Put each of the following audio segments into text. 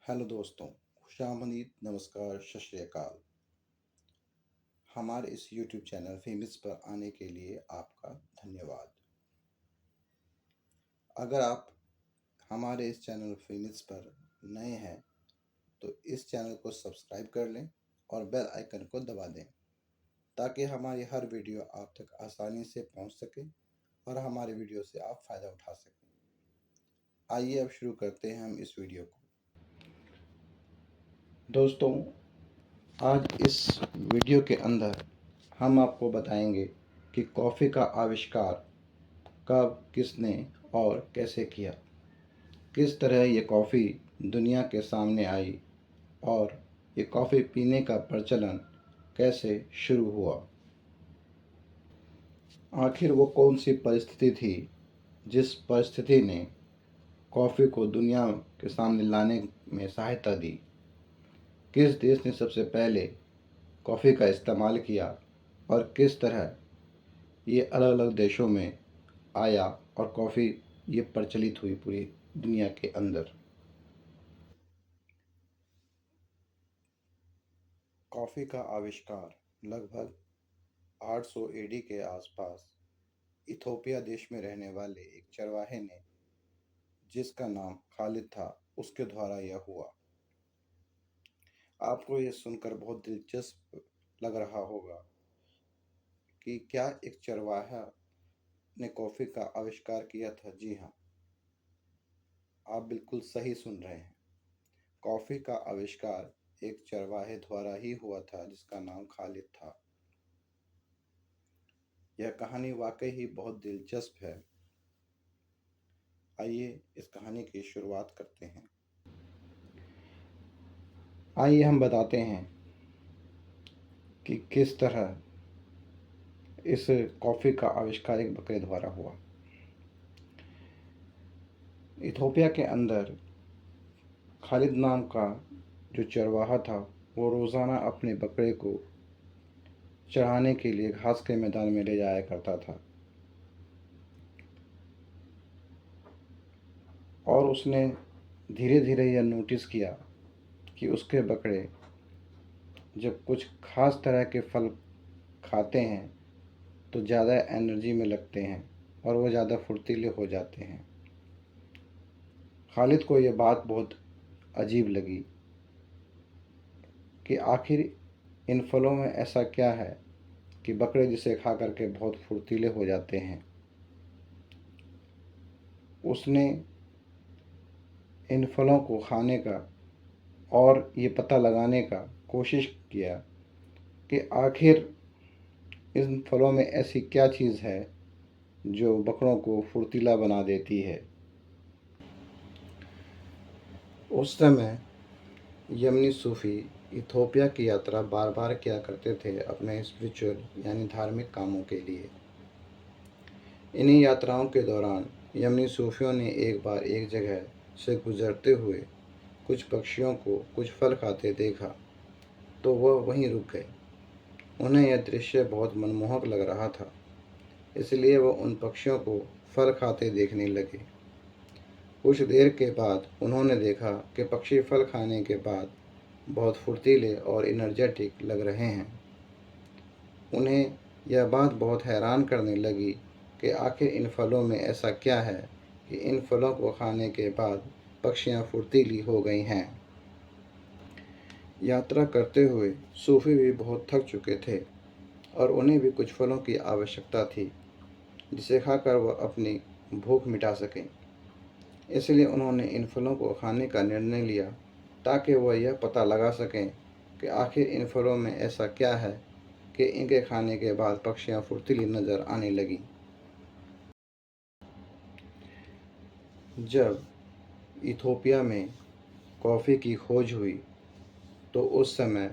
Hello दोस्तों, खुशामदीद, नमस्कार, सत श्री अकाल। हमारे इस यूट्यूब चैनल फेमस पर आने के लिए आपका धन्यवाद। अगर आप हमारे इस चैनल फेमस पर नए हैं तो इस चैनल को सब्सक्राइब कर लें और बेल आइकन को दबा दें ताकि हमारी हर वीडियो आप तक आसानी से पहुंच सके और हमारे वीडियो से आप फ़ायदा उठा सकें। आइए अब शुरू करते हैं हम इस वीडियो को। दोस्तों, आज इस वीडियो के अंदर हम आपको बताएंगे कि कॉफ़ी का आविष्कार कब, किसने और कैसे किया, किस तरह ये कॉफ़ी दुनिया के सामने आई और ये कॉफ़ी पीने का प्रचलन कैसे शुरू हुआ। आखिर वो कौन सी परिस्थिति थी जिस परिस्थिति ने कॉफ़ी को दुनिया के सामने लाने में सहायता दी। किस देश ने सबसे पहले कॉफ़ी का इस्तेमाल किया और किस तरह ये अलग अलग देशों में आया और कॉफ़ी ये प्रचलित हुई पूरी दुनिया के अंदर। कॉफ़ी का आविष्कार लगभग 800 एडी के आसपास इथोपिया देश में रहने वाले एक चरवाहे ने, जिसका नाम खालिद था, उसके द्वारा यह हुआ। आपको यह सुनकर बहुत दिलचस्प लग रहा होगा कि क्या एक चरवाहा ने कॉफ़ी का आविष्कार किया था। जी हाँ, आप बिल्कुल सही सुन रहे हैं। कॉफ़ी का आविष्कार एक चरवाहे द्वारा ही हुआ था जिसका नाम खालिद था। यह कहानी वाकई ही बहुत दिलचस्प है। आइए इस कहानी की शुरुआत करते हैं। आइए हम बताते हैं कि किस तरह इस कॉफ़ी का आविष्कार एक बकरे द्वारा हुआ। इथोपिया के अंदर खालिद नाम का जो चरवाहा था, वो रोज़ाना अपने बकरे को चराने के लिए घास के मैदान में ले जाया करता था और उसने धीरे धीरे यह नोटिस किया कि उसके बकरे जब कुछ खास तरह के फल खाते हैं तो ज़्यादा एनर्जी में लगते हैं और वो ज़्यादा फुर्तीले हो जाते हैं। खालिद को यह बात बहुत अजीब लगी कि आखिर इन फलों में ऐसा क्या है कि बकरे जिसे खा करके बहुत फुर्तीले हो जाते हैं। उसने इन फलों को खाने का और ये पता लगाने का कोशिश किया कि आखिर इन फलों में ऐसी क्या चीज़ है जो बकरों को फुर्तीला बना देती है। उस समय यमनी सूफ़ी इथोपिया की यात्रा बार बार किया करते थे अपने स्पिरिचुअल यानी धार्मिक कामों के लिए। इन्हीं यात्राओं के दौरान यमनी सूफियों ने एक बार एक जगह से गुजरते हुए कुछ पक्षियों को कुछ फल खाते देखा तो वह वहीं रुक गए। उन्हें यह दृश्य बहुत मनमोहक लग रहा था, इसलिए वह उन पक्षियों को फल खाते देखने लगे। कुछ देर के बाद उन्होंने देखा कि पक्षी फल खाने के बाद बहुत फुर्तीले और एनर्जेटिक लग रहे हैं। उन्हें यह बात बहुत हैरान करने लगी कि आखिर इन फलों में ऐसा क्या है कि इन फलों को खाने के बाद पक्षियाँ फुर्तीली हो गई हैं। यात्रा करते हुए सूफी भी बहुत थक चुके थे और उन्हें भी कुछ फलों की आवश्यकता थी जिसे खाकर वह अपनी भूख मिटा सकें। इसलिए उन्होंने इन फलों को खाने का निर्णय लिया ताकि वह यह पता लगा सकें कि आखिर इन फलों में ऐसा क्या है कि इनके खाने के बाद पक्षियाँ फुर्तीली नज़र आने लगीं। जब इथोपिया में कॉफ़ी की खोज हुई तो उस समय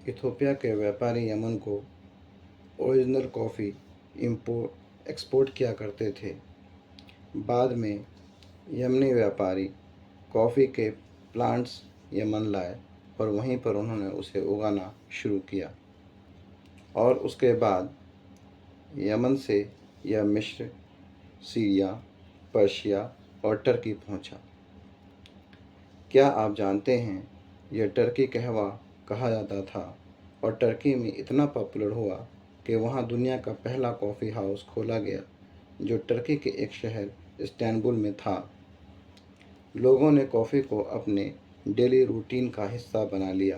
इथोपिया के व्यापारी यमन को ओरिजिनल कॉफ़ी एक्सपोर्ट किया करते थे। बाद में यमनी व्यापारी कॉफ़ी के प्लांट्स यमन लाए और वहीं पर उन्होंने उसे उगाना शुरू किया और उसके बाद यमन से यह मिस्र, सीरिया, पर्शिया और टर्की पहुंचा। क्या आप जानते हैं, यह टर्की कहवा कहा जाता था और टर्की में इतना पॉपुलर हुआ कि वहाँ दुनिया का पहला कॉफ़ी हाउस खोला गया, जो टर्की के एक शहर इस्तांबुल में था। लोगों ने कॉफ़ी को अपने डेली रूटीन का हिस्सा बना लिया।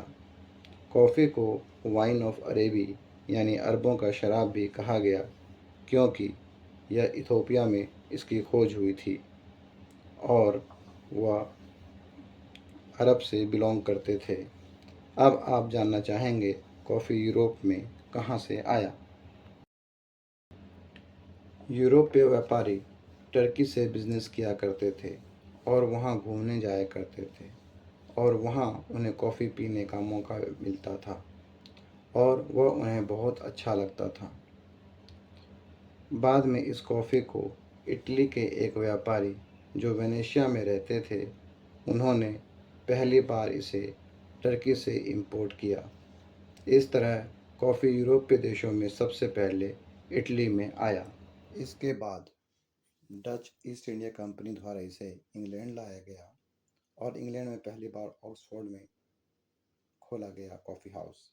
कॉफ़ी को वाइन ऑफ अरेबी यानी अरबों का शराब भी कहा गया, क्योंकि यह इथोपिया में इसकी खोज हुई थी और वह अरब से बिलोंग करते थे। अब आप जानना चाहेंगे कॉफ़ी यूरोप में कहाँ से आया। यूरोपीय व्यापारी टर्की से बिजनेस किया करते थे और वहाँ घूमने जाया करते थे और वहाँ उन्हें कॉफ़ी पीने का मौका मिलता था और वह उन्हें बहुत अच्छा लगता था। बाद में इस कॉफ़ी को इटली के एक व्यापारी जो वेनेशिया में रहते थे, उन्होंने पहली बार इसे टर्की से इंपोर्ट किया। इस तरह कॉफ़ी यूरोपीय देशों में सबसे पहले इटली में आया। इसके बाद डच ईस्ट इंडिया कंपनी द्वारा इसे इंग्लैंड लाया गया और इंग्लैंड में पहली बार ऑक्सफोर्ड में खोला गया कॉफ़ी हाउस।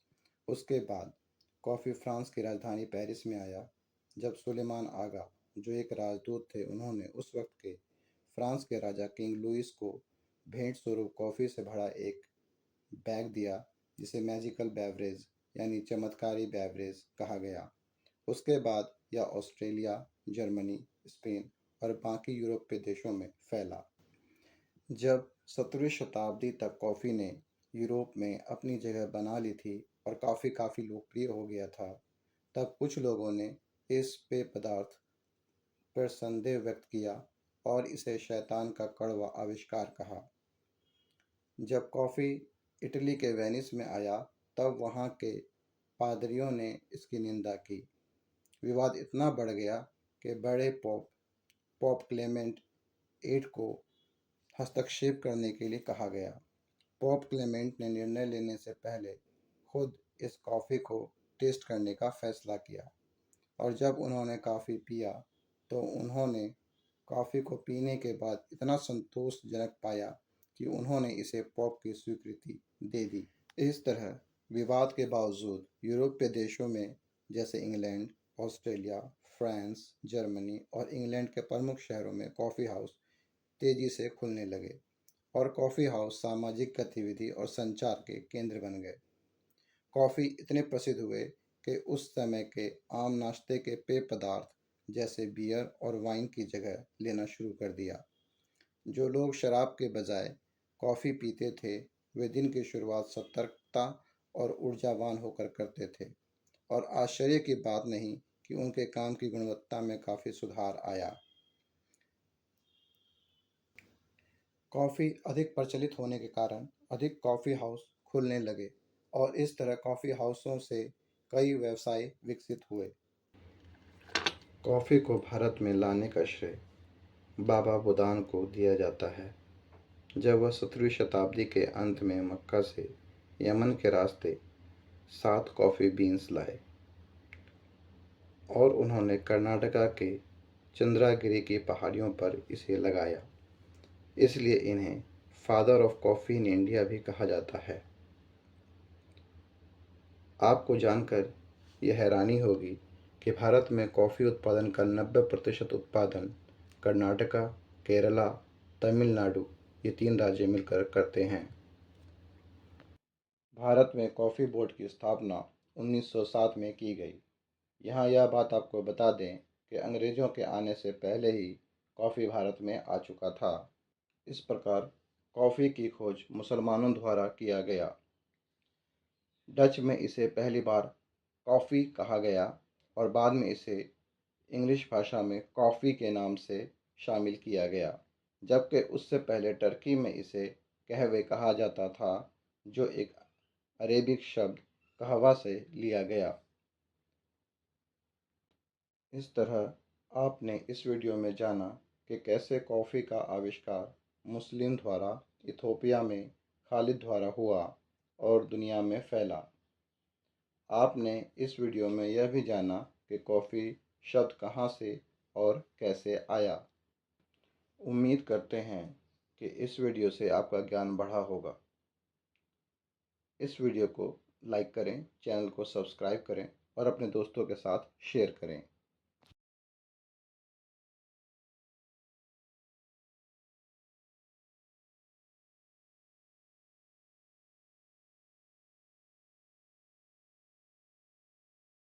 उसके बाद कॉफ़ी फ्रांस की राजधानी पेरिस में आया। जब सुलेमान आगा, जो एक राजदूत थे, उन्होंने उस वक्त के फ्रांस के राजा किंग लुइस को भेंट स्वरूप कॉफ़ी से भरा एक बैग दिया, जिसे मैजिकल बेवरेज यानी चमत्कारी बेवरेज कहा गया। उसके बाद यह ऑस्ट्रेलिया, जर्मनी, स्पेन और बाकी यूरोपीय देशों में फैला। जब 17वीं शताब्दी तक कॉफ़ी ने यूरोप में अपनी जगह बना ली थी और कॉफ़ी काफ़ी लोकप्रिय हो गया था, तब कुछ लोगों ने इस पेय पदार्थ पर संदेह व्यक्त किया और इसे शैतान का कड़वा आविष्कार कहा। जब कॉफ़ी इटली के वेनिस में आया, तब वहाँ के पादरियों ने इसकी निंदा की। विवाद इतना बढ़ गया कि बड़े पोप पोप क्लेमेंट एट को हस्तक्षेप करने के लिए कहा गया। पोप क्लेमेंट ने निर्णय लेने से पहले खुद इस कॉफ़ी को टेस्ट करने का फैसला किया और जब उन्होंने कॉफ़ी पिया तो उन्होंने कॉफ़ी को पीने के बाद इतना संतोषजनक पाया कि उन्होंने इसे पोप की स्वीकृति दे दी। इस तरह विवाद के बावजूद यूरोपीय देशों में जैसे इंग्लैंड, ऑस्ट्रेलिया, फ्रांस, जर्मनी और इंग्लैंड के प्रमुख शहरों में कॉफ़ी हाउस तेज़ी से खुलने लगे और कॉफ़ी हाउस सामाजिक गतिविधि और संचार के केंद्र बन गए। कॉफ़ी इतने प्रसिद्ध हुए कि उस समय के आम नाश्ते के पेय पदार्थ जैसे बियर और वाइन की जगह लेना शुरू कर दिया। जो लोग शराब के बजाय कॉफ़ी पीते थे, वे दिन की शुरुआत सतर्कता और ऊर्जावान होकर करते थे और आश्चर्य की बात नहीं कि उनके काम की गुणवत्ता में काफ़ी सुधार आया। कॉफ़ी अधिक प्रचलित होने के कारण अधिक कॉफ़ी हाउस खुलने लगे और इस तरह कॉफ़ी हाउसों से कई व्यवसाय विकसित हुए। कॉफ़ी को भारत में लाने का श्रेय बाबा बुदान को दिया जाता है। जब वह 17वीं शताब्दी के अंत में मक्का से यमन के रास्ते 7 कॉफ़ी बीन्स लाए और उन्होंने कर्नाटका के चंद्रागिरी की पहाड़ियों पर इसे लगाया, इसलिए इन्हें father of coffee in India भी कहा जाता है। आपको जानकर यह हैरानी होगी कि भारत में कॉफ़ी उत्पादन का 90% उत्पादन कर्नाटका, केरला, तमिलनाडु ये 3 राज्य मिलकर करते हैं। भारत में कॉफ़ी बोर्ड की स्थापना 1907 में की गई। यहाँ यह बात आपको बता दें कि अंग्रेज़ों के आने से पहले ही कॉफ़ी भारत में आ चुका था। इस प्रकार कॉफ़ी की खोज मुसलमानों द्वारा किया गया। डच में इसे पहली बार कॉफ़ी कहा गया और बाद में इसे इंग्लिश भाषा में कॉफ़ी के नाम से शामिल किया गया, जबकि उससे पहले टर्की में इसे कहवे कहा जाता था, जो एक अरेबिक शब्द कहवा से लिया गया। इस तरह आपने इस वीडियो में जाना कि कैसे कॉफ़ी का आविष्कार मुस्लिम द्वारा इथोपिया में खालिद द्वारा हुआ और दुनिया में फैला। आपने इस वीडियो में यह भी जाना कि कॉफ़ी शब्द कहाँ से और कैसे आया। उम्मीद करते हैं कि इस वीडियो से आपका ज्ञान बढ़ा होगा। इस वीडियो को लाइक करें, चैनल को सब्सक्राइब करें और अपने दोस्तों के साथ शेयर करें।